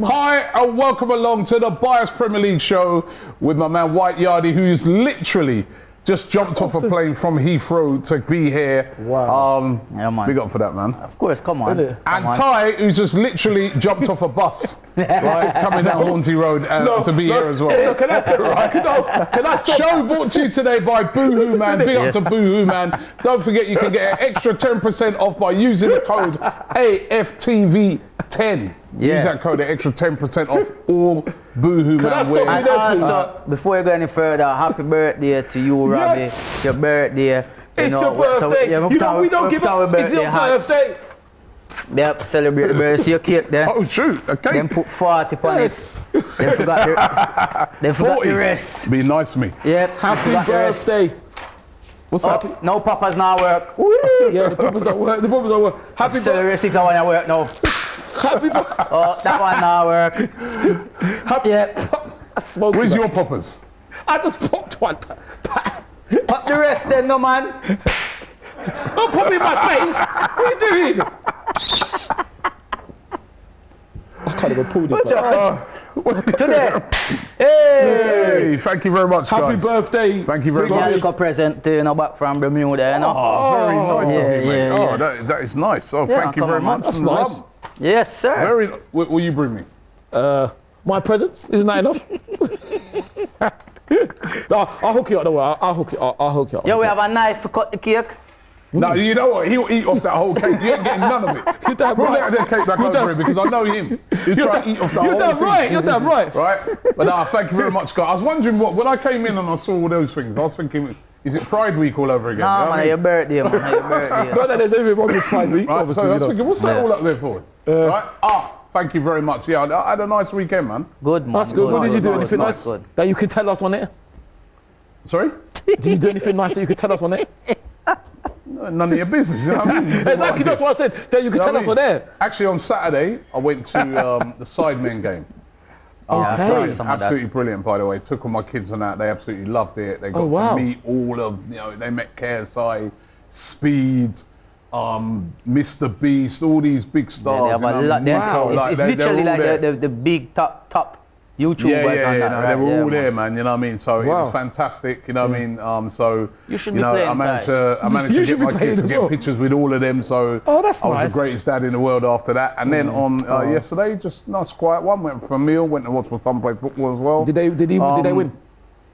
Hi and welcome along to the Bias Premier League show with my man White Yardie, who's literally just jumped off a plane from Heathrow to be here. Wow. Yeah, man. Big up for that, man. Of course, come on. And Ty, who's just literally jumped off a bus, right, coming down Haunty Road to be here as well. No, can I stop? Show brought to you today by Boohoo Man. Big up to Boohoo Man. Don't forget you can get an extra 10% off by using the code AFTV10. Use that code, an extra 10% off all Boohoo Man wear. And also, before you go any further, happy birthday to you, Robbie. Yes. Your birthday. It's your birthday. So, yeah, we don't give up. It's your birthday. Yep, celebrate the birthday. See your cake there. Oh shoot, okay. Then put 40 on it. Then forgot the rest. Be nice to me. Yep. Happy birthday. What's up? No, Papa's not work. Yeah, the Papa's at work. Happy birthday. Celebrate 6 hours at work now. Happy birthday. Oh, that one not work. Where's your poppers? I just popped one. Pop the rest then, no man. Don't put me in my face. What are you doing? I can't even pull this. Today. Hey, thank you very much, guys. Happy birthday. Thank you very Bring much. a present to you back from Bermuda, you know. Oh, very nice of you, mate. yeah. Oh, that is nice. Oh, thank you come very on, man. much. That's nice. Yes, sir. What will you bring me? My presents? Isn't that enough? No, I'll hook you up. I'll hook you up. Yeah, we have a knife to cut the cake. No, you know what? He'll eat off that whole cake. You ain't getting none of it. You're damn Bring right. that cake back over here because I know him. He'll try to eat off the whole You're damn thing. right. You're damn right. Right? But no, thank you very much, guys. I was wondering when I came in and I saw all those things, I was thinking, is it Pride Week all over again? No, You know what I man, mean? your birthday, man. Your birthday. No, there's everything wrong with Pride Week. Right, Obviously, so I was you know. thinking, what's that all up there for? Right? Thank you very much. Yeah, I had a nice weekend, man. Good, man. That's good. What did you do? Anything nice Good. that you could tell us on it? Sorry? Did you do anything nice that you could tell us on it? None of your business, you know what I mean? Exactly, that's what I said. That you could tell us on there. Actually, on Saturday, I went to the Sidemen game. I saw some of that. Absolutely brilliant, by the way. Took all my kids on that. They absolutely loved it. They got to meet all of, they met KSI, Speed, Mr. Beast, all these big stars. Yeah, they have a lot there. Wow. It's literally like the big top YouTubers on that. No, right? they were all man. there, man. You know what I mean? So it was fantastic. You know what I mean? So You should be playing, I managed Ty. to get my kids to get pictures with all of them. So that's I was nice. the greatest dad in the world after that. And then on yesterday, just nice quiet one. Went for a meal. Went to watch my son play football as well. Did they win?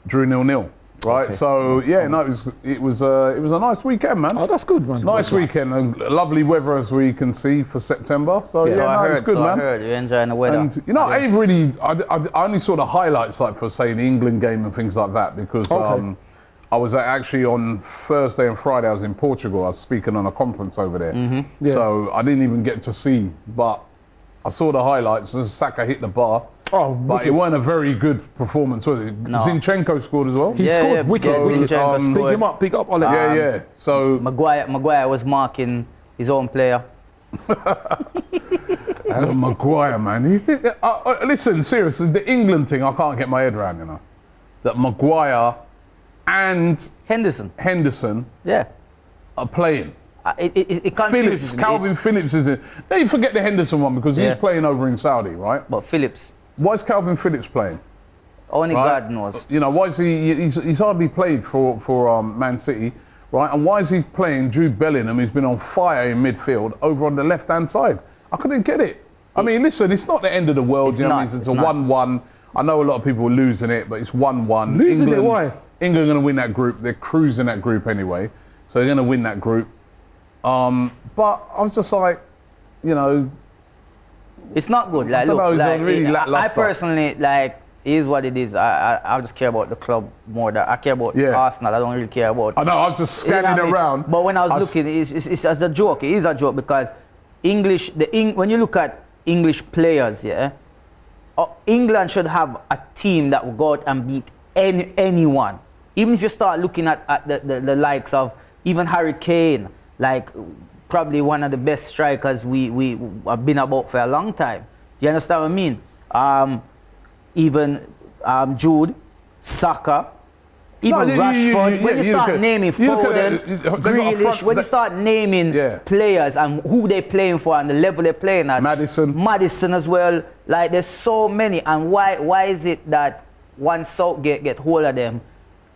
Drew 0-0. Right, Okay. so no, it was a nice weekend, man. Oh, that's good, man. Nice weekend and lovely weather as we can see for September. So So I it's heard, good, man. I heard you're enjoying the weather. And I only saw the highlights, like for say the England game and things like that, because I was actually on Thursday and Friday. I was in Portugal. I was speaking on a conference over there, so I didn't even get to see. But I saw the highlights. Saka hit the bar. Oh, but it wasn't a very good performance, was it? No. Zinchenko scored as well. He scored wicked. Zinchenko scored. Big up, Ollie. Yeah. So Maguire was marking his own player. Maguire, man. You think listen, seriously, the England thing, I can't get my head around. That Maguire and Henderson. are playing. It confuses me. Calvin Phillips is in. They forget the Henderson one because he's playing over in Saudi, right? But Phillips, Why is Calvin Phillips playing? only Right? God knows. Why is he's hardly played for Man City, right? And why is he playing Jude Bellingham, who's been on fire in midfield, over on the left-hand side? I couldn't get it. I mean, listen, it's not the end of the world. It's You know what I not, mean? It's it's a not. 1-1. I know a lot of people are losing it, but it's 1-1. Losing it, why? England are going to win that group. They're cruising that group anyway, so they're going to win that group. But I was just like, It's not good. Like, don't look, know, it's like, really I lackluster. personally, like, it is what it is. I just care about the club more than I care about Arsenal. I don't really care about. I know, I was just You know scanning what I mean? around. But when I was looking, it's as a joke. It is a joke because when you look at English players, England should have a team that will go out and beat anyone. Even if you start looking at the likes of even Harry Kane, like probably one of the best strikers we have been about for a long time. Do you understand what I mean? Even Jude, Saka, even Rashford, when you start at- naming you look Foden, at- they've got a Grealish, front- when you start naming Yeah. players and who they're playing for and the level they're playing at. Madison as well. Like there's so many, and why is it that once Southgate get hold of them,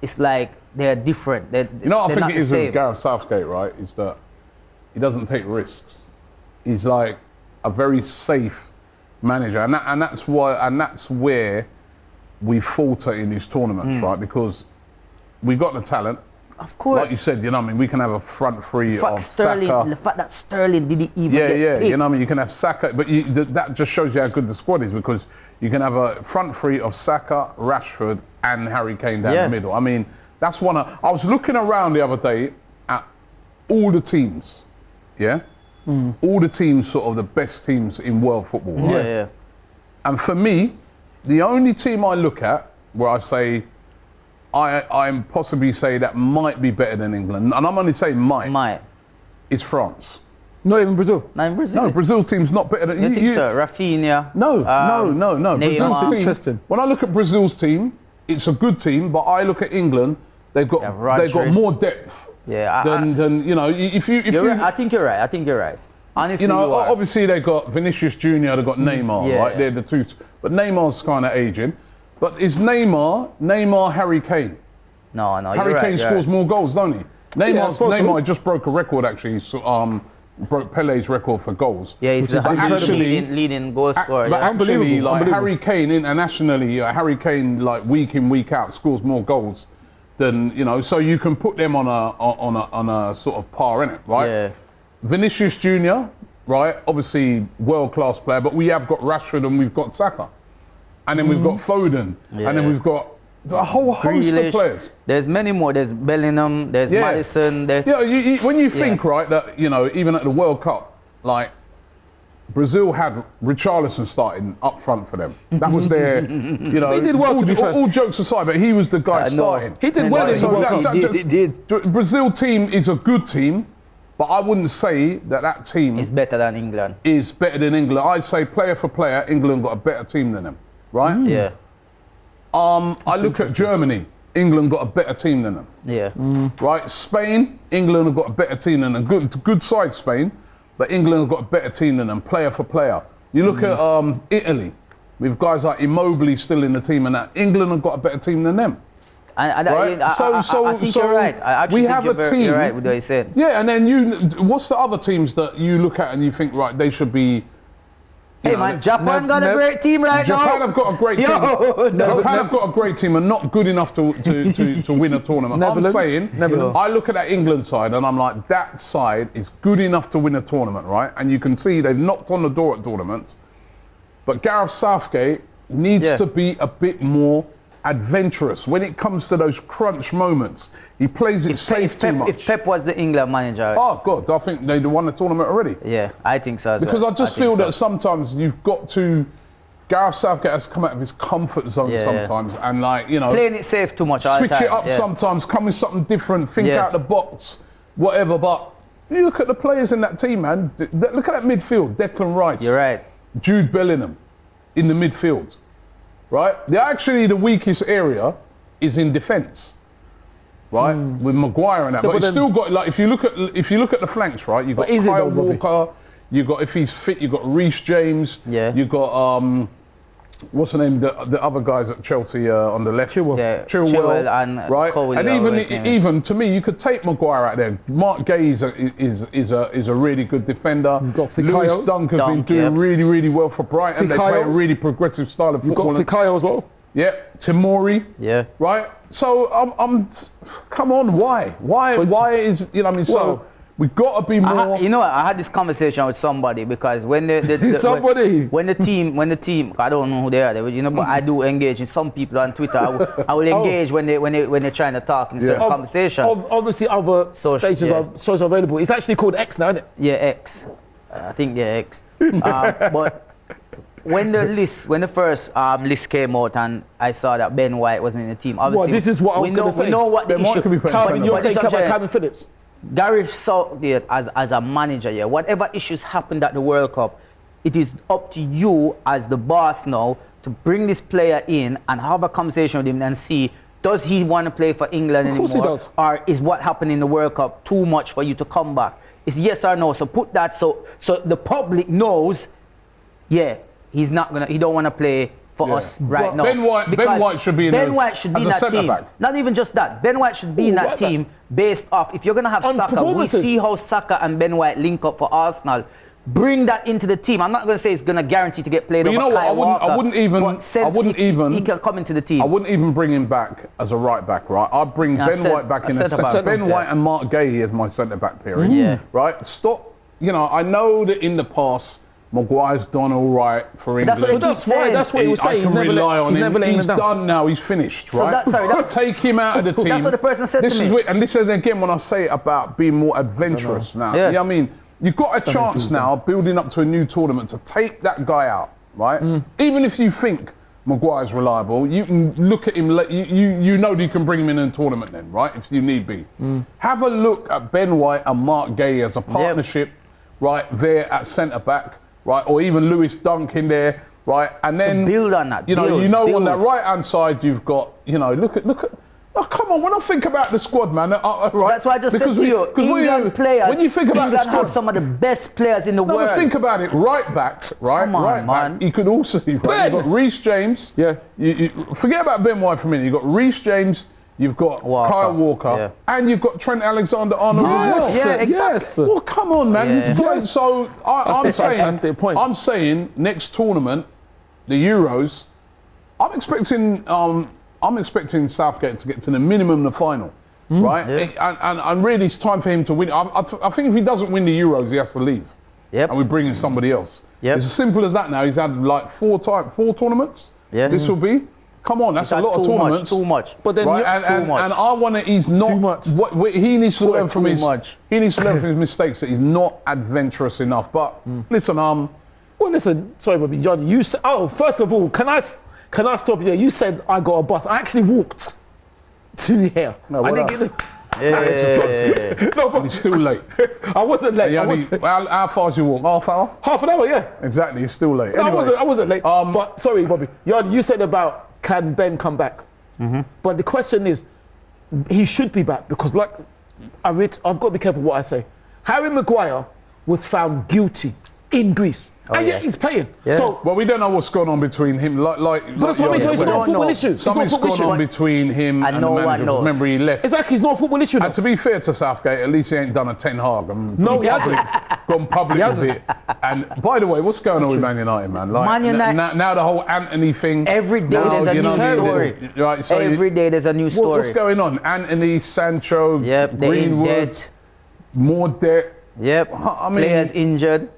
it's like they're different. You know what I they're think not it the is same. with Gareth Southgate, right? Is that he doesn't take risks. He's like a very safe manager, and that's where we falter in these tournaments, right? Because we got the talent. Of course. Like you said, you know what I mean? We can have a front three The of Sterling, Saka. the fact that Sterling didn't even Yeah, get picked. you know what I mean? You can have Saka, but that just shows you how good the squad is, because you can have a front three of Saka, Rashford, and Harry Kane down the middle. I mean, that's one of... I was looking around the other day at all the teams, all the teams, sort of the best teams in world football, right? Yeah. And for me, the only team I look at where I say, I'm possibly say that might be better than England, and I'm only saying might. Is France. Not even Brazil. Not in Brazil. No, Brazil team's not better than You think so? Rafinha. No. Neymar. Brazil's team, Interesting. when I look at Brazil's team, it's a good team, but I look at England, they've got Rodri. more depth. Yeah. Than you know, if you Right. I think you're right. Honestly, you know, you are. obviously they've got Vinicius Junior, they've got Neymar, Yeah. right? They're the two, but Neymar's kind of aging. But is Neymar Harry Kane? No, Harry Kane scores more goals, don't he? Neymar just broke a record actually. Broke Pele's record for goals. Yeah, he's the leading goal scorer. But Yeah. actually, like Harry Kane internationally, Harry Kane like week in week out scores more goals than, you know. So you can put them on a sort of par, innit, right? Yeah. Vinicius Junior, right? Obviously world class player, but we have got Rashford and we've got Saka, and then we've got Foden, and then we've got a whole host Grealish. of players. There's many more. There's Bellingham. There's Madison. When you think, right, that, you know, even at the World Cup, like, Brazil had Richarlison starting up front for them. That was their, you know. He did well, to be fair. All jokes aside, but he was the guy starting. He did well in the World Cup. He did. Brazil team is a good team, but I wouldn't say that team It's better than England. is better than England. I'd say player for player, England got a better team than them, right? Yeah. I look at Germany. England got a better team than them. Yeah. Right, Spain, England have got a better team than them. Good side Spain, but England have got a better team than them, player for player. You look at Italy, with guys like Immobile still in the team, and that England have got a better team than them. I think So you're right. I actually we think have a team. You're right with what you said. Yeah, and then what's the other teams that you look at and you think, right, they should be? Hey man, Japan got a great team right now. Japan have got a great team. Japan have got a great team and not good enough to win a tournament. I'm saying, I look at that England side and I'm like, that side is good enough to win a tournament, right? And you can see they've knocked on the door at tournaments. But Gareth Southgate needs to be a bit more adventurous when it comes to those crunch moments. He plays it safe too much. If Pep was the England manager. Oh God, I think they'd won the tournament already. Yeah, I think so as well. Because I just feel that sometimes you've got to. Gareth Southgate has to come out of his comfort zone sometimes, and like, you know, playing it safe too much. Switch it up sometimes, come with something different, think out the box, whatever. But you look at the players in that team, man. Look at that midfield: Declan Rice, You're right. Jude Bellingham, in the midfield. Right? Actually, the weakest area is in defence. Right, with Maguire and that, but he's still got, like, if you look at the flanks, right, you've got Kyle Walker, you got, if he's fit, you've got Reece James, you've got what's the name, the other guys at Chelsea on the left, Chilwell and right, Cole, and even to me, you could take Maguire out there. Mark Gay is a really good defender. Lewis Dunk has been doing really well for Brighton. They play a really progressive style of football. You've got Fikayo as well. Yeah, Tomori. Yeah. Right. So come on, why is, you know what I mean? So we've got to be more. You know what? I had this conversation with somebody because when when the team, I don't know who they are, you know, but I do engage in some people on Twitter. I will engage when they're trying to talk in certain conversations. Obviously, other stages are social available. It's actually called X now, isn't it? Yeah, X. I think X. But when the first list came out and I saw that Ben White wasn't in the team, obviously this is what I was going to say. We know what the issue. You're saying Calvin Phillips. Gareth Southgate as a manager, whatever issues happened at the World Cup, it is up to you as the boss now to bring this player in and have a conversation with him and see, does he want to play for England Of course anymore? he does. Or is what happened in the World Cup too much for you to come back? It's yes or no. So put that so the public knows, yeah, he don't want to play for us right Well, now. Ben White should be in Ben as- White should be as in a that centre team. back. Not even just that. Ben White should be in that right back. team based off, if you're going to have On Saka, we performances. see how Saka and Ben White link up for Arsenal. Bring that into the team. I'm not going to say it's going to guarantee to get played But you over know what? Kyle Walker, I wouldn't even. but send- I wouldn't he, even. He can come into the team. I wouldn't even bring him back as a right back, right? I'd bring Yeah, Ben White back a in as centre-back. Ben Yeah. White and Mark Gay as my centre back period. Yeah. Right? Stop. You know, I know that in the past, Maguire's done all right for England. That's what they But keep saying. that's what he was I saying. can He's never rely on he's him. never letting He's them down. done now. He's finished, So right? that's- Take him out of the team. That's what the person said this to is me. And this is again when I say about being more adventurous now. Yeah. You know what I mean? You've got a chance now, building up to a new tournament, to take that guy out, right? Even if you think Maguire's reliable, you can look at him. You know that you can bring him in a tournament then, right? If you need be. Have a look at Ben White and Mark Gay as a partnership, right there at centre back, right? Or even Lewis Dunk in there, right? And then build on that, You know, build, on build. that right hand side, you've got. You know, look at. Oh, come on, when I think about the squad, man, right? That's why I just Because said to you, England players, when you think about England the squad, have some of the best players in the no, world. but think about it. Right back, right? Come on, right man. back. You could also. Right, you've got Reece James. Yeah. You forget about Ben White for a minute. You've got Reece James. You've got Walker, Kyle Walker, yeah. and you've got Trent Alexander-Arnold Yes, as well. Yeah, exactly. yes. Well, come on, man. Yeah. It's great. Yes. So I'm That's a fantastic saying, point. I'm saying next tournament, the Euros, I'm expecting Southgate to get to the minimum the final, right? And really, it's time for him to win. I think if he doesn't win the Euros, he has to leave. Yep. And we bring in somebody else. Yep. It's as simple as that now. He's had like four tournaments. Yes. This will be. Come on, that's a lot of tournaments. Too much. But then Right, and I want to. He's not. Too much. What he needs to learn from too his. much. He needs to learn from his mistakes that he's not adventurous enough. But listen, Well, listen, sorry, Bobby. You said, first of all, can I stop you there? You said I got a bus. I actually walked to here. No, I what didn't up? get no, he's still late. I wasn't late. How far did you walk? Half hour? Half an hour, yeah. Exactly. He's still late. No, Anyway, I wasn't late. But sorry, Bobby. You said about can Ben come back? But the question is, he should be back because, like, I've got to be careful what I say. Harry Maguire was found guilty in Greece, and yet he's playing. Yeah. So, well, we don't know what's going on between him. that's what I mean. So it's not a football issue. It's not a Something's football gone on issue. between him and no the one manager. knows. Remember, he left. Exactly, it's not a football issue. And to be fair to Southgate, at least he ain't done a Ten Hag. No, he hasn't. Gone public He with hasn't. it. And by the way, what's going on with Man United, man? Like, Man United- now the whole Anthony thing. Every day now, there's a you know new what I mean? story. Right, so Every day there's a new story. What's going on? Anthony, Sancho, Yep, they're in Greenwood, debt. more debt. Yep. I mean- Players injured,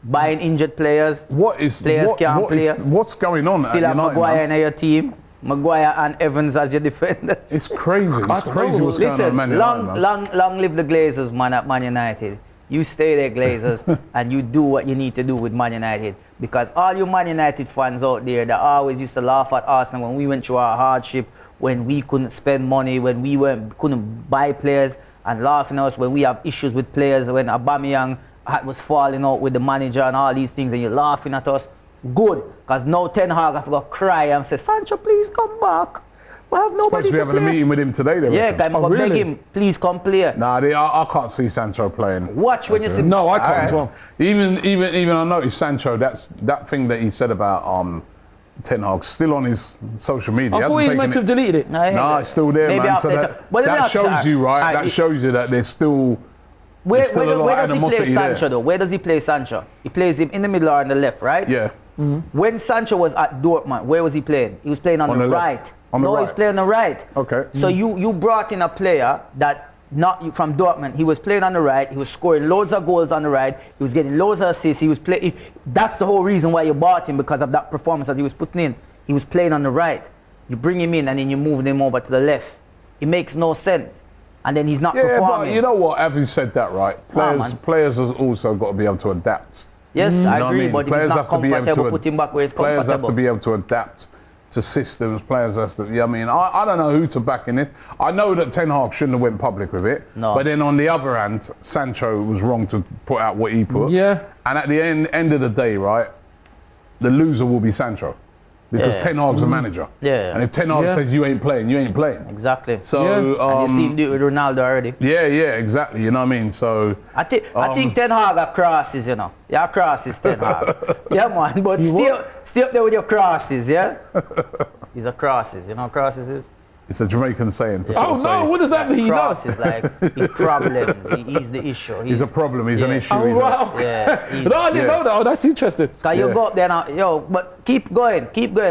buying injured players. Players can't play. What's going on? Still at have United, Maguire man? in your team. Maguire and Evans as your defenders. It's crazy. It's don't crazy know. what's going on, Listen, at Man United, man. long live the Glazers, man, at Man United. You stay there, Glazers, and you do what you need to do with Man United. Because all you Man United fans out there that always used to laugh at Arsenal when we went through our hardship, when we couldn't spend money, when we couldn't buy players, and laughing at us when we have issues with players, when Aubameyang was falling out with the manager and all these things, and you're laughing at us. Good, because now Ten Hag have to go cry and say, Sancho, please come back. We have Supposed nobody to be to having a play. meeting with him today. They Yeah, reckon. I'm going to beg really? him, please come play. Nah, I can't see Sancho playing. Watch when you see. No, I can't Alright. as well. Even I noticed Sancho. That thing that he said about Ten Hag still on his social media. I thought he was meant to have deleted it. Nah, it's still there, Maybe man. after So the- Well, let me that ask you, shows you, right? alright, That shows you that there's still. Where still a lot does of he play animosity Sancho there. though? Where does he play Sancho? He plays him in the middle or on the left, right? Yeah. When Sancho was at Dortmund, where was he playing? He was playing on the the left. right. On the no, he's right. playing on the right. Okay. So you brought in a player that from Dortmund. He was playing on the right. He was scoring loads of goals on the right. He was getting loads of assists. He was playing. That's the whole reason why you bought him, because of that performance that he was putting in. He was playing on the right. You bring him in and then you move him over to the left. It makes no sense. And then he's not Yeah, performing. but you know what? Having said that, right? man. Players have also got to be able to adapt. Yes, You I know what agree, mean? but if Players he's not have to be able comfortable, to- put him back where he's Players comfortable. have to be able to adapt to systems. Players have to. Yeah, I mean, I don't know who to back in it. I know that Ten Hag shouldn't have went public with it. No. But then on the other hand, Sancho was wrong to put out what he put. Yeah. And at the end of the day, right, the loser will be Sancho. Because Ten Hag's a manager. Yeah. And if Ten Hag says you ain't playing, you ain't playing. Exactly. So and you seen it with Ronaldo already. yeah, exactly. You know what I mean? So I think Ten Hag are crosses, you know. Yeah, crosses Ten Hag. Yeah, man. But stay up there with your crosses, yeah. He's a crosses. You know what crosses is? it's a Jamaican saying to sort of say, what does that mean? Cross is like his problems. He's the issue. he's a problem, he's an issue. Oh, he's a- wow. No, I didn't know that. Oh, that's interesting. Cause you go up there now, but keep going,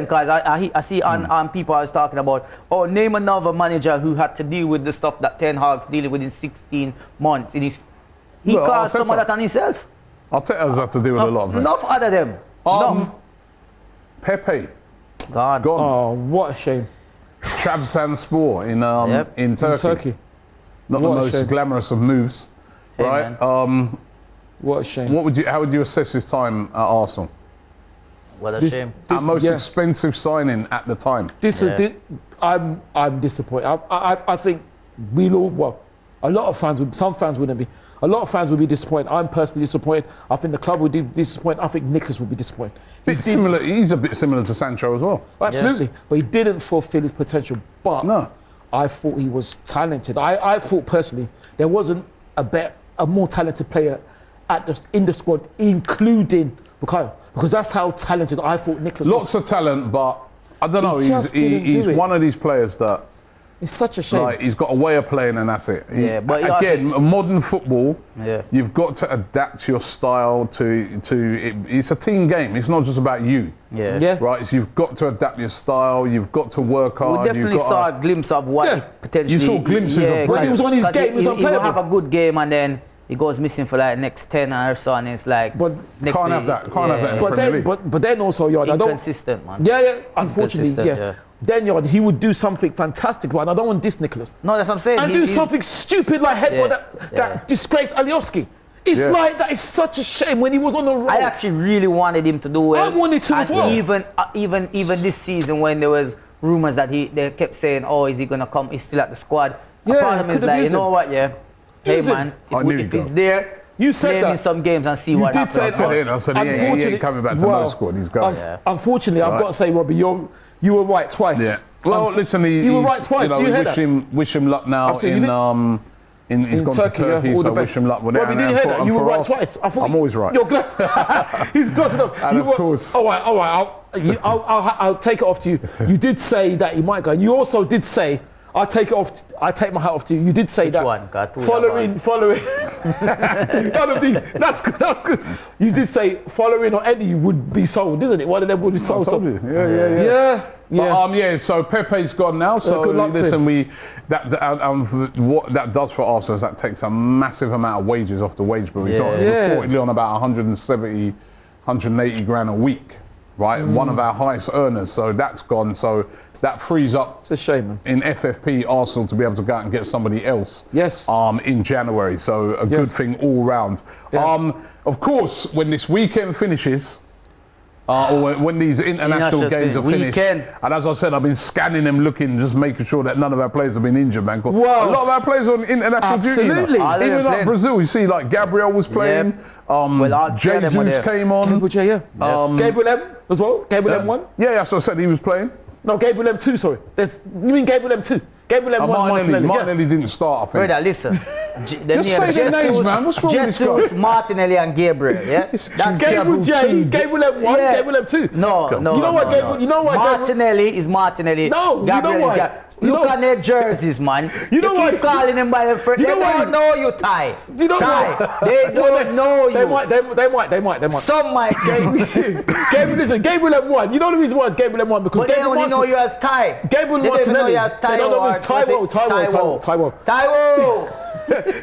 cause I see on people I was talking about, name another manager who had to deal with the stuff that Ten Hag's dealing with in 16 months. He Well, caused some of Arteta. that on himself. Arteta's had to deal with a lot of it. Enough out of them. Enough. Pepe, God. gone. Oh, what a shame. Trabzonspor Yep. in Turkey. Turkey. Not the What a most shame. glamorous of moves, Hey, right? man. What a shame. How would you assess his time at Arsenal? What a This- shame. Our most yeah. expensive signing at the time. I'm disappointed. I think a lot of fans some fans wouldn't be. A lot of fans would be disappointed. I'm personally disappointed. I think the club would be disappointed. I think Nicholas would be disappointed. He's a bit similar to Sancho as well. Absolutely. But he didn't fulfill his potential. But No. I thought he was talented. I thought personally there wasn't a more talented player in the squad, including Bukayo. Because that's how talented I thought Nicholas was. Lots of talent, but I don't know. just didn't He's do it. one of these players that It's such a shame. like he's got a way of playing and that's it. Yeah, but again, modern football. Yeah. You've got to adapt your style to it. It's a team game. It's not just about you. Yeah. Yeah. Right, so you've got to adapt your style. You've got to work hard. We definitely you've got saw a glimpse of what Yeah. he potentially. You saw glimpses of When he was on his 'cause game, he was he will unplayable. have a good game and then he goes missing for like next 10 or so, and it's like. But next Can't have week- that. Can't have that in the Premier League. But then also, Yard, I don't. Inconsistent, man. Yeah, unfortunately, Inconsistent, yeah. yeah. Then Yard, he would do something fantastic, but I don't want this Nicholas. No, that's what I'm saying. And He- do he- something stupid like headbutt Yeah, that disgraced Alioski. It's Yeah. like that is such a shame when he was on the road. I actually really wanted him to do well. I wanted to as And well. Even this season when there was rumors that they kept saying, is he gonna come? He's still at the squad. The Yeah, problem is could've like, you used know him. what? Yeah, hey Use him. man, I knew if he'd it's go. there, You said play him in that. some games and see what did happens. say I said that. it. I said he ain't coming back to no squad. He's going. Unfortunately, I've got to say, Robbie, you were right twice. Yeah. Well, listen, you were right twice. You know, Do you hear wish that? wish him luck now Absolutely. he's gone Turkey, to Turkey, all so the wish best. him luck with Robbie, that. didn't you hear that? You were right twice. I thought I'm always right. You're glad. He's glossing up. And You of were- course. All right. I'll take it off to you. You did say that he might go. And you also did say, I take my hat off to you. You did say Which that. one? Got two Following. None of these. That's good. You did say following or Eddie would be sold, isn't it? One of them would be sold. told you. Yeah. Yeah. So Pepe's gone now. So good luck to listen, what that does for Arsenal is that takes a massive amount of wages off the wage bill. He's reportedly on about 170, 180 grand a week, right? One of our highest earners. So that's gone. So that frees up It's a shame, man. in FFP Arsenal to be able to go out and get somebody else. Yes. In January. So a good Yes. thing all round. Yeah. Of course, when this weekend finishes. Or when these international games are finished, and as I said, I've been scanning them, looking, just making sure that none of our players have been injured, man. 'Cause Well, a lot of our players on international duty. absolutely. All of them Even like playing. Brazil, you see, like Gabriel was playing. all three of them were Jesus there. came on. Gabriel J, Gabriel M as well. Gabriel M1. Yeah, that's what I said. He was playing. No, Gabriel M2. Sorry. You mean Gabriel M2? Gabriel M1. Martinelli. Martinelli didn't start, I think. Brother, listen. Just say their names, man. What's wrong with this Jesus, guy? Martinelli, and Gabriel. Yeah, that's Gabriel J, Gabriel M1, Yeah. Gabriel M2. No. You know what, Gabriel? You know what, Gabriel? Martinelli is Martinelli. No, you Gabriel know is what? Gabriel. You Look know- at their jerseys, man. You know keep what? calling them by the first. You They know what? don't know you, Ty. Do you know Ty. what? They don't know They you. might. Some might. Gabriel, listen, Gabriel M1. You know the reason why it's Gabriel M1 because But they Gabriel only know Martin- you as Ty. Gabriel They don't even know Martinelli. you as They don't know Taiwo. him as Taiwo.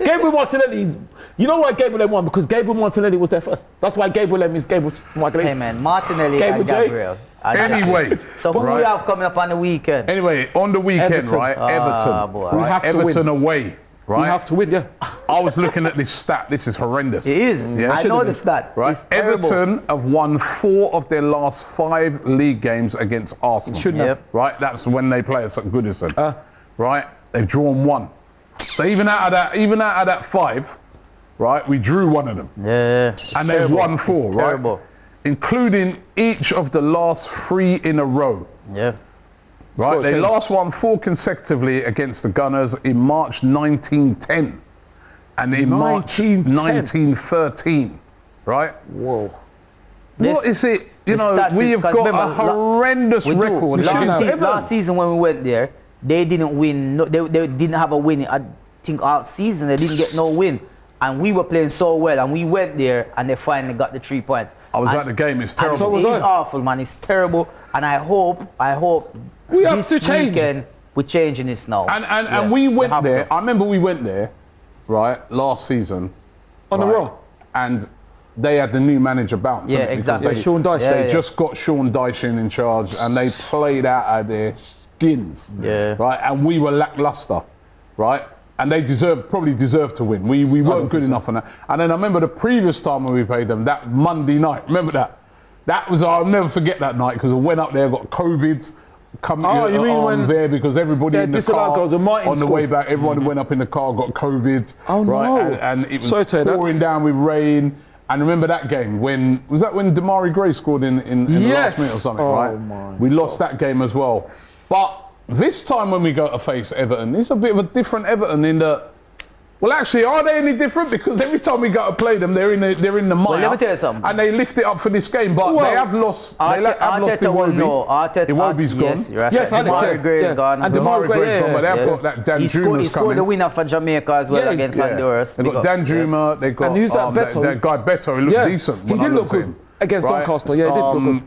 Gabriel Martinelli is. You know why Gabriel M1? Because Gabriel Martinelli was there first. That's why Gabriel M is Gabriel Michael. Hey man, Martinelli Gabriel and J. Gabriel. Anyway, So who we right. have coming up on the weekend? Anyway, on the weekend, Everton. right? Everton. boy. Right? We have to Everton win. away, right? We have to win, yeah. I was looking at this stat. This is horrendous. It is. Yeah. I noticed that. Right. It's terrible. Everton have won 4 of their last 5 league games against Arsenal. Shouldn't have. Right. That's when they play us at Goodison. Right. They've drawn 1. So even out of that 5, right, we drew 1 of them, Yeah. and they've won 4. Right. Terrible. including each of the last 3 in a row. Yeah. Right, Score they change. last won 4 consecutively against the Gunners in March 1910 and in March 1913. Right? Whoa. What is it? You the know, stats we is- have 'cause got remember, a horrendous We do. record. We shouldn't against have. Everton. Last season when we went there, they didn't win. No, they didn't have a win. I think all season they didn't get no win, and we were playing so well, and we went there and they finally got the 3 points. I was And- at the game. It's and terrible. So was it's I. awful, man. It's terrible, and I hope We have this to change. weekend we're changing this now. And we went have there. to. I remember we went there, right, last season. On the right, wrong. And they had the new manager bounce. Yeah, didn't they? exactly. Because Yeah, Sean Dyche. Yeah, They yeah. just got Sean Dyche in charge, and they played out of their skins. Yeah. Right, and we were lackluster, right. And they probably deserved to win. We weren't good enough on that. And then I remember the previous time when we played them, that Monday night. Remember that? That was, I'll never forget that night because I went up there, got COVID. You mean when there because everybody they in the disallowed car goals and Martin on the way scored? back, everyone went up in the car, got COVID. Oh, right? no. And it was Sorry to hear that. pouring down with rain. And remember that game when Damari Gray scored in the Yes. last minute or something, Oh, right? my We lost that game as well. But this time when we go to face Everton, it's a bit of a different Everton in the. Well, actually, are they any different? Because every time we go to play them, they're in the mire. let me tell you something. And they lift it up for this game, but Well, they have lost. They have lost Arteta will know. Iwobi's gone. Yes, you're right. Yes, Alex, Damari yeah. Gray is Yeah. gone. And as well. Damari Gray, Gray's gone, but they've yeah. got that Dan He scored Juma's the coming. winner for Jamaica as well Yeah, he's- against Yeah. Honduras. They've Big got up. Dan Juma, they've got And who's that Beto? that guy Beto, he looked decent. He when I did look looked at good him. against Right? Doncaster. Yeah, he did look good.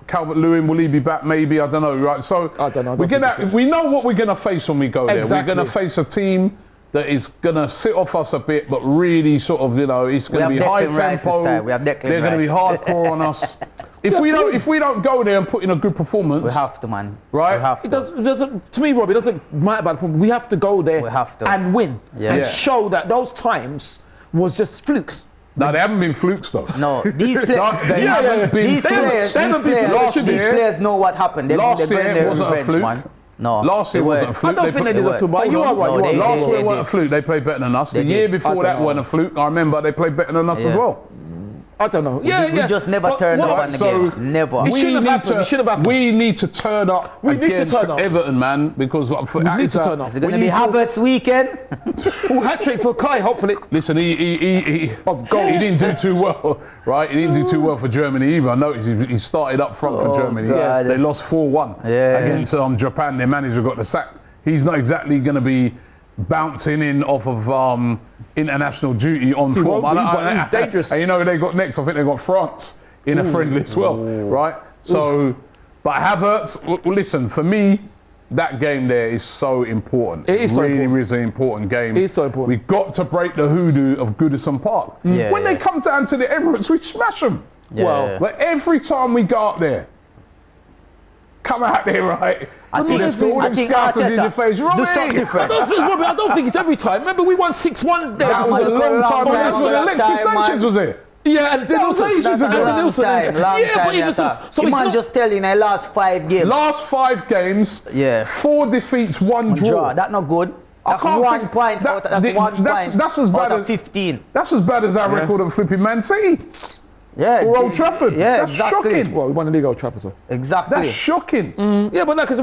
Calvert-Lewin, will he be back? Maybe, I don't know. Right, so I don't know. I we're don't think gonna, he's fit. we know what we're gonna face when we go there. Exactly. We're gonna face a team that is gonna sit off us a bit, but really sort of, it's gonna have be high Declan Rice this tempo. time. We have Declan They're gonna be Rice. hardcore on us. If we don't go there and put in a good performance, We have to, man. Right? We have It to. doesn't, to me, Rob, it doesn't matter about the form. We have to go there We have to. and win Yeah. and Yeah. show that those times was just flukes. no, they haven't been flukes though. No, these players, They haven't been these flukes. players, They haven't been flukes. these players know what happened. Last They're year going wasn't a revenge, fluke. man. No, Last year they wasn't a weren't. fluke. I don't think they deserve to, but Hold you on. are right. No, You are they- right. Last year they wasn't a did. fluke. They played better than us. The They year did. before I that don't wasn't know. a fluke. I remember they played better than us Yeah. as well. I don't know. Yeah, We just never turned up on the games. Never. It shouldn't have happened. It should have happened. We need to turn up We need to against turn up. Everton, man, because We need to turn up. Is it going to be Havertz weekend? Full hat trick for Kai, hopefully. Listen, he Of goals. He didn't do too well, right? He didn't do too well for Germany either. I noticed he started up front for Germany. God. They lost 4-1 Yeah. against Japan. Their manager got the sack. He's not exactly going to be bouncing in off of international duty on form. won't be, but he's dangerous. And you know who they got next? I think they got France in a friendly as well, right? So, but Havertz, listen, for me, that game there is so important. It is so really, important. really an important game. It is so important. We've got to break the hoodoo of Goodison Park. Yeah, When they yeah. come down to the Emirates, we smash them. Yeah. Well, But every time we go up there, come out there, right? I think- There's all I them think scousers in Arteta your face. do Right? something different. I don't think it's every time. Remember, we won 6-1 there. That was a long time ago. That's when long Alexis time, man. Sanchez was there. Yeah, and then That was also, ages and ago. then Long also, time, long yeah, time. but even so, You it's man not. just telling I last 5 games. Last 5 games, Yeah. 4 defeats, 1 draw. Draw. That's not good. That's can't 1 think- point. that- That's the- 1 that's- point. that's as bad out of as- 15. That's as bad as our record at flipping Man City Yeah. or Old Trafford. Yeah, That's exactly. shocking. Well, we won the league at Old Trafford, so. Exactly. That's shocking. Yeah, but no, because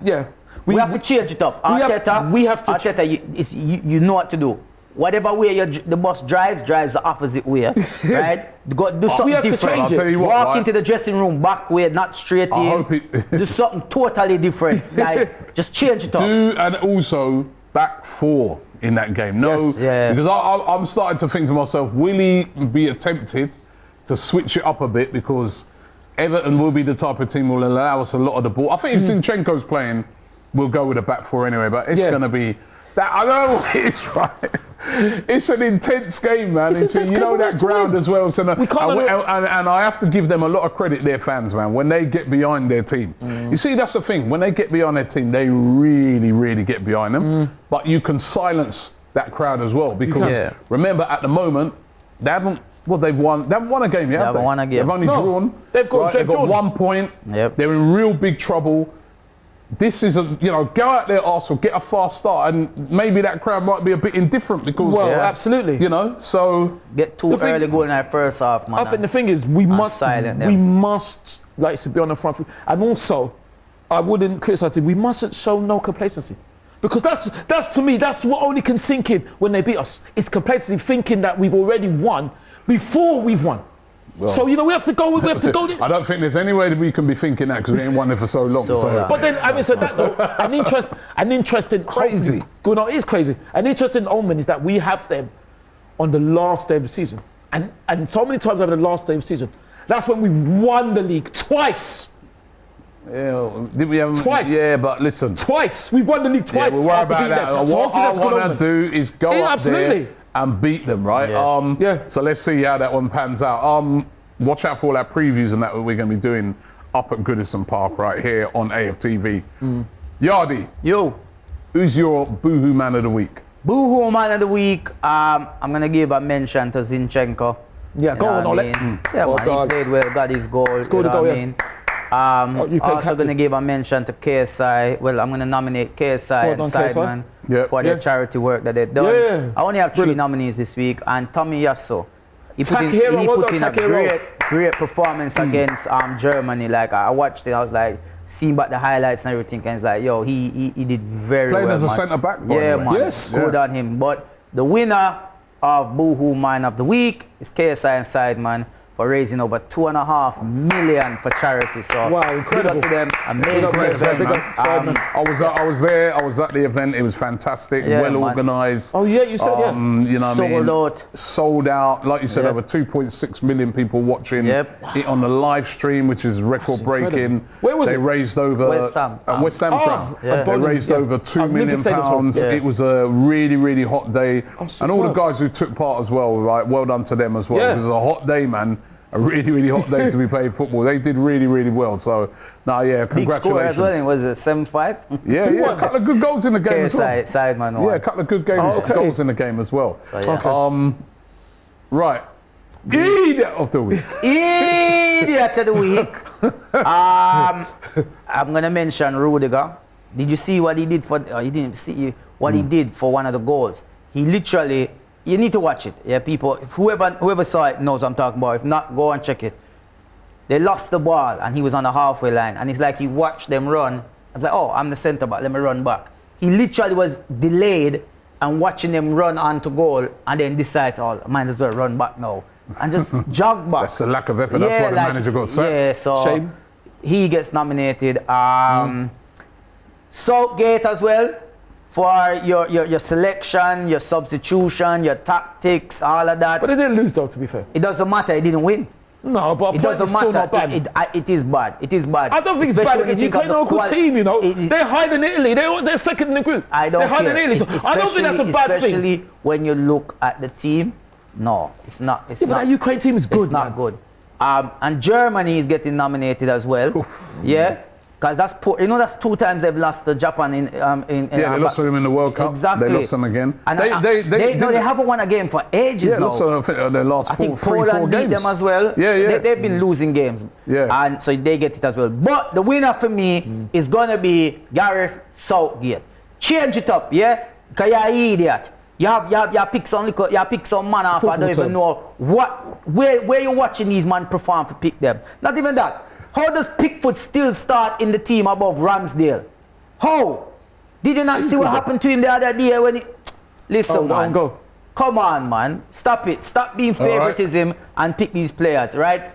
yeah. We have to change it up. we have- Arteta, we have to Arteta, you know what to do. Whatever way the bus drives the opposite way, right? Do something have to different. change I'll tell you what, Walk right? into the dressing room back way, not straight I in. hope it- Do something totally different. Like, just change it up. And also back 4 in that game. No, Yes. Yeah. because I'm starting to think to myself, will he be tempted to switch it up a bit, because Everton will be the type of team who will allow us a lot of the ball. I think if Zinchenko's playing, we'll go with a back 4 anyway, but it's Yeah. going to be that. I know what it's right. It's an intense game, man. It's intense you game, know we that have to ground win. as well. So We can't and I have to give them a lot of credit, their fans, man, when they get behind their team. You see, that's the thing. When they get behind their team, they really, really get behind them. But you can silence that crowd as well, because Yeah. remember, at the moment, they haven't. Well, they haven't won a game yet. Have haven't won a game. They've only No, drawn. they've got They've got drawn. 1 point. Yep. They're in real big trouble. this is go out there, Arsenal, get a fast start, and maybe that crowd might be a bit indifferent because absolutely. So get too early goal in that first half, man. I think the thing is we must like to be on the front foot, and also I wouldn't criticize it. We mustn't show no complacency. Because that's to me, that's what only can sink in when they beat us. It's complacency, thinking that we've already won before we've won. Well, so we have to go. We have to go. I don't think there's any way that we can be thinking that because we ain't won it for so long. But then, having said that, though, an interesting, crazy. Good, no, it is crazy. An interesting omen is that we have them on the last day of the season, and so many times over the last day of the season, that's when we won the league twice. Yeah, did we have twice? Yeah, but listen, twice we've won the league twice. Yeah, we'll worry about that. So what I want to do is go up there and beat them, right? So let's see how that one pans out. Watch out for all our previews and that we're going to be doing up at Goodison Park right here on AFTV. Yardy, who's your boohoo man of the week? Boohoo man of the week. I'm going to give a mention to Zinchenko. Yeah, go on, Ole. Yeah, man, he played well, got his goal. Scored a goal, I mean? Also going to give a mention to KSI. Well, I'm going to nominate KSI and Sideman for their charity work that they've done. I only have 3 nominees this week, and Tommy Yasso. He put in a great performance against Germany. Like I watched it, I was like seeing back the highlights and everything, and it's like, yo, he did very well. Playing as a centre back, man. Yes, good on him. But the winner of Boohoo Man of the Week is KSI and Sideman for raising over $2.5 million for charity. So wow, incredible. Big up to them. Amazing event. I was there. I was at the event. It was fantastic. Well organised. Oh yeah, you said Sold out. Like you said, over 2.6 million people watching it on the live stream, which is record breaking. Where was it? They raised over West Ham. West Ham ground. They raised over £2 million. It was a really hot day, and all the guys who took part as well. Right, well done to them as well. It was a hot day, man. A really hot day to be playing football. They did really well. So, congratulations. Big score as well. Was it 7-5? Yeah. A couple of good goals in the game as well. Sideman. Yeah, a couple of good goals in the game as well. So, right. Idiot of the week. Idiot of the week. I'm gonna mention Rudiger. Did you see what he did for? You didn't see what he did for one of the goals. He literally. You need to watch it, people. If whoever saw it knows what I'm talking about. If not, go and check it. They lost the ball, and he was on the halfway line, and it's like he watched them run. I was like, oh, I'm the centre back, let me run back. He literally was delayed and watching them run onto goal, and then decides, oh, I might as well run back now, and just jog back. That's the lack of effort. That's why the manager got sacked. Yeah, so shame. He gets nominated. Southgate as well. For your selection, your substitution, your tactics, all of that. But they didn't lose though, to be fair. It doesn't matter, he didn't win. No, but it doesn't matter. Still not bad. It is bad. It is bad. I don't think it's bad because Ukraine are a good team, you know. They're hiding Italy. They're second in the group. They're hiding Italy. So I don't think that's a bad thing. Especially when you look at the team. No, it's not. It's not. But that Ukraine team is good. It's not good. And Germany is getting nominated as well. Oof. Yeah. Because that's 2 times they've lost to Japan in they lost to them in the World Cup. Exactly. They lost them again. And they haven't won a game for ages now. Lost their last 4 games. Poland beat them as well. Yeah. They've been losing games. Yeah. And so they get it as well. But the winner for me is gonna be Gareth Southgate. Change it up, yeah? Because you're an idiot. You pick some man off. I don't even know where you're watching these men perform to pick them. Not even that. How does Pickford still start in the team above Ramsdale? How? Did you not see what happened to him the other day when he... Listen, man. Go. Come on, man. Stop it. Stop being favoritism and pick these players, right?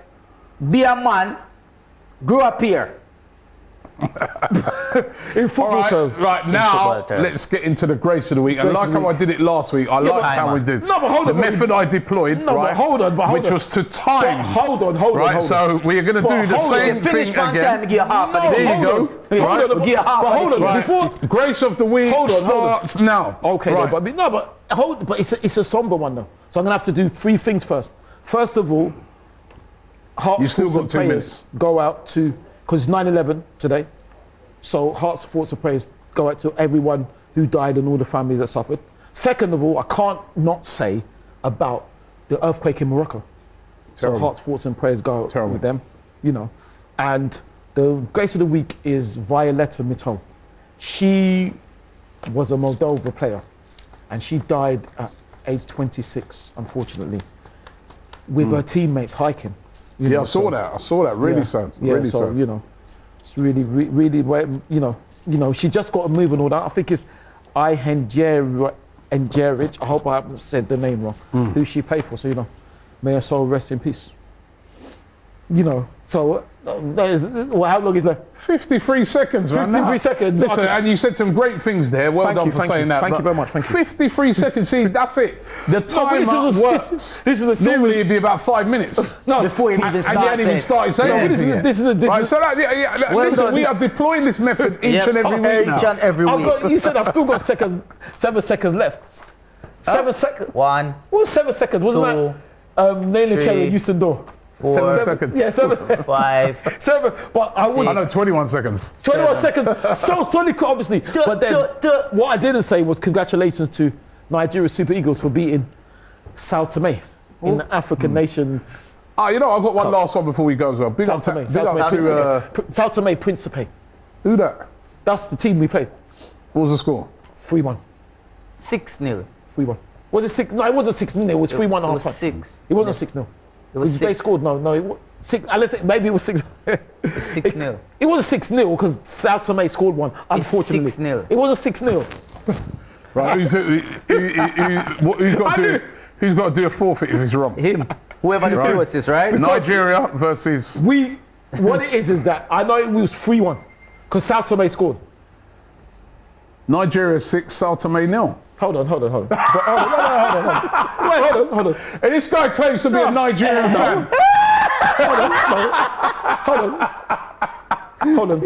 Be a man. Grow up here. In football terms. Right, now let's get into the grace of the week. And like how I did it last week, I liked how we did. No, but hold on. The method I deployed, but hold on. Which was to time. But hold on. Right, so we are going to do the same thing again. There you go. Hold on. Before grace of the week starts now. Okay, but it's a somber one though. So I'm going to have to do 3 things first. First of all, hearts, thoughts and prayers go out to... Because it's 9/11 today, so hearts, thoughts, and prayers go out to everyone who died and all the families that suffered. Second of all, I can't not say about the earthquake in Morocco. Terrible. So hearts, thoughts, and prayers go out with them, you know. And The Grace of the Week is Violetta Mittal. She was a Moldova player, and she died at age 26, unfortunately, with her teammates hiking. I saw that. Really sad. Yeah, really so sad. you know, it's really, you know, she just got a move and all that. I think it's Enjeric. I hope I haven't said the name wrong. Who she played for? So you know, may her soul rest in peace. You know, so that is, well, how long is left? 53 seconds, man. 53 seconds. Listen, Okay. and you said some great things there. Well done for saying that. Thank you but very much. Thank you. 53 seconds. See, that's it. The timer works. This is a serious. Normally it'd be about 5 minutes. No, Before he even And you starts hadn't even started saying anything yet. this is Right, is. so that, Well listen, done. we are deploying this method each and every week now. Each and every I've week. got. You said I've still got 7 seconds left. 7 seconds. 1, What was 7 seconds? Wasn't 2, that Naylor 3, Cherry Usendor? 4, 7 seconds. Yeah, 7. 5. 7. But I would. I know, 21 seconds. 21 7. seconds. So solid, obviously. But then, what I didn't say was congratulations to Nigeria Super Eagles for beating Sao Tome in the African Nations. You know, I've got one last one before we go as well. Big Sao up Tome. to Sao Tome Principe. who that? That's the team we played. What was the score? 3-1. 6-0. 3-1. Was it 6? No, it wasn't 6-0. It was 3-1 It half was time. 6. It wasn't 6-0. It was They 6. scored. No. It was 6. Unless maybe it was 6. It was 6-0. It wasn't 6-0 because Sao Tome scored one. Unfortunately, 6-0. It wasn't 6-0. Right, who's got to do a forfeit if it's wrong? Him. Whoever the Right. closest, right? Nigeria versus. What it is that I know it was 3-1 because Sao Tome scored. Nigeria 6, Sao Tome 0. Hold on. Hold on. Wait, hold on. And this guy claims to be a Nigerian fan. Hold on.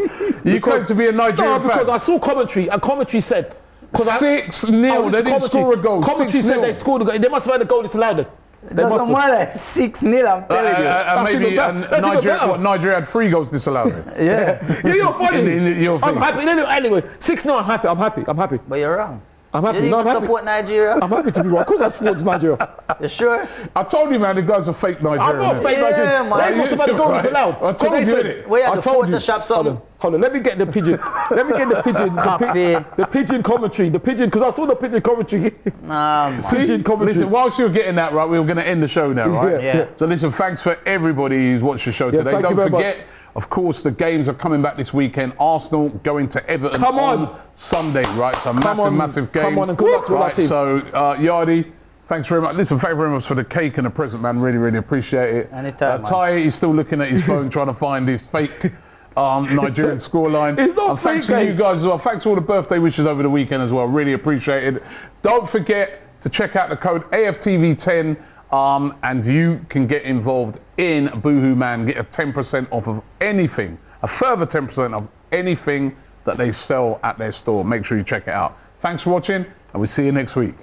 You claim to be a Nigerian No, because fan. I saw commentary and commentary said. 6-0. They didn't score a goal. Commentary said 6-0. they scored a goal. They must have had a goal disallowed. Then. They must Doesn't have. matter. 6-0, I'm telling you. And That's maybe even better. That's even better. Nigeria had 3 goals disallowed. Yeah. Yeah, you're funny. In your I'm thing. happy. Anyway, 6-0. I'm happy. But you're wrong. I'm happy. You didn't No, I'm even happy. support Nigeria. I'm happy to be wrong. Of course I support Nigeria. You sure? I told you, man, the guy's a fake Nigerian. I'm not innit? fake Yeah, Nigerian. man. They must have had a goal disallowed. I told They you, said- innit? We had I to told you. Photoshop something. Hold on, let me get the pigeon. Copy. The pigeon commentary. The pigeon, because I saw the pigeon commentary. Nah, man. See, Pigeon commentary. listen, whilst you're getting that right, we were going to end the show now, right? Yeah. So listen, thanks for everybody who's watched the show today. thank you Don't very forget, much. of course, the games are coming back this weekend. Arsenal going to Everton Come on. Sunday, right? So massive game. Come on and good luck to all our Right, team. so Yardi, thanks very much. Listen, thank you very much for the cake and the present, man. Really appreciate it. Anytime, man. Ty is still looking at his phone trying to find his fake Nigerian scoreline. It's not And thanks fake, to you mate. guys as well. Thanks to all the birthday wishes over the weekend as well. Really appreciate it. Don't forget to check out the code AFTV10 and you can get involved in Boohoo Man. Get a 10% off of anything, a further 10% of anything that they sell at their store. Make sure you check it out. Thanks for watching and we'll see you next week.